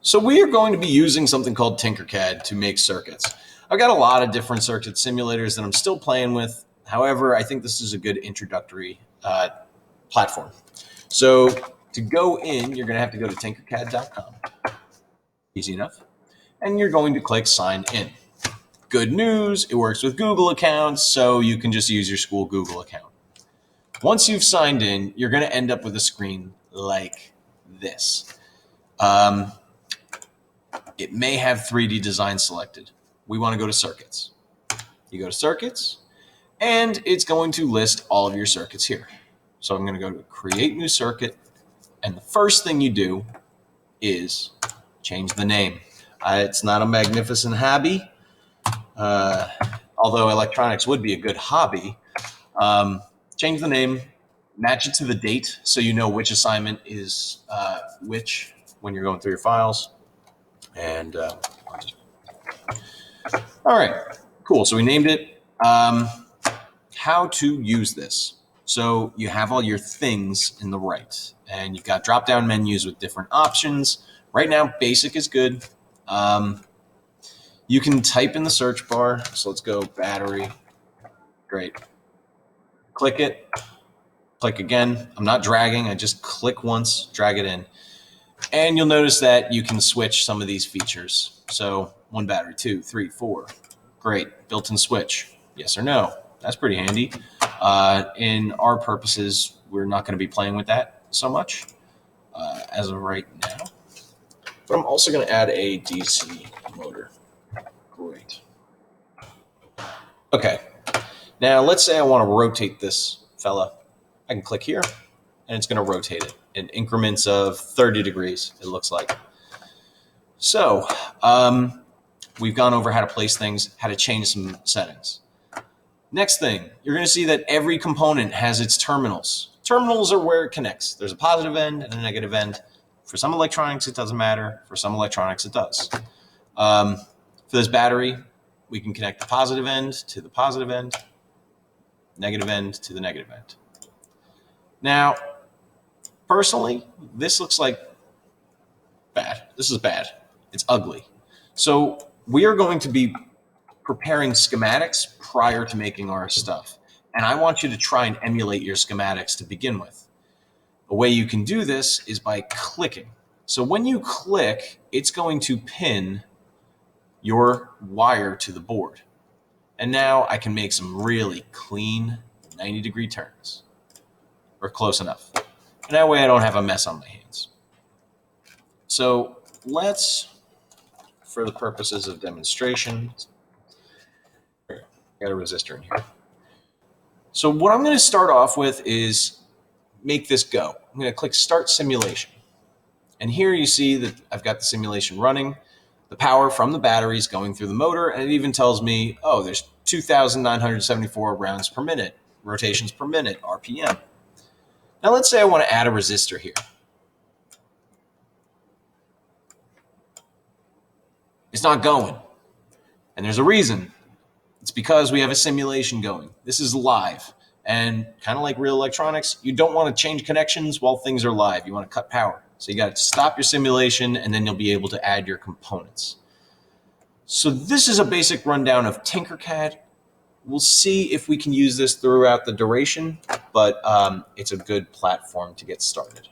So we are going to be using something called Tinkercad to make circuits. I've got a lot of different circuit simulators that I'm still playing with. However, I think this is a good introductory platform. So to go in, you're going to have to go to tinkercad.com. Easy enough. And you're going to click sign in. Good news, it works with Google accounts, so you can just use your school Google account. Once you've signed in, you're going to end up with a screen like this. It may have 3D design selected. We want to go to circuits. You go to circuits, and it's going to list all of your circuits here. So I'm going to go to create new circuit, and the first thing you do is change the name. It's not a magnificent hobby, although electronics would be a good hobby. Change the name, match it to the date so you know which assignment is which when you're going through your files. And all right, cool. So we named it. How to use this. So you have all your things in the right, and you've got drop-down menus with different options. Right now, basic is good. You can type in the search bar. So let's go battery. Great. Click it. Click again. I'm not dragging. I just click once, drag it in. And you'll notice that you can switch some of these features. So 1 battery, 2, 3, 4. Great. Built-in switch. Yes or no. That's pretty handy. In our purposes, we're not going to be playing with that so much as of right now. But I'm also going to add a DC motor. Great. Okay. Now let's say I want to rotate this fella. I can click here, and it's going to rotate it in increments of 30 degrees, it looks like. So we've gone over how to place things, how to change some settings. Next thing, you're going to see that every component has its terminals. Terminals are where it connects. There's a positive end and a negative end. For some electronics, it doesn't matter. For some electronics, it does. For this battery, we can connect the positive end to the positive end, negative end to the negative end. Now, personally, this looks like bad. This is bad. It's ugly. So we are going to be preparing schematics prior to making our stuff. And I want you to try and emulate your schematics to begin with. A way you can do this is by clicking. So when you click, it's going to pin your wire to the board. And now I can make some really clean 90-degree turns, or close enough. And that way I don't have a mess on my hands. So let's, for the purposes of demonstration, got a resistor in here. So what I'm going to start off with is make this go. I'm going to click Start Simulation. And here you see that I've got the simulation running. The power from the battery is going through the motor, and it even tells me, oh, there's 2,974 rounds per minute, rotations per minute, RPM. Now let's say I want to add a resistor here. It's not going. And there's a reason. It's because we have a simulation going. This is live. And kind of like real electronics, you don't want to change connections while things are live. You want to cut power. So you got to stop your simulation, and then you'll be able to add your components. So this is a basic rundown of Tinkercad. We'll see if we can use this throughout the duration, but it's a good platform to get started.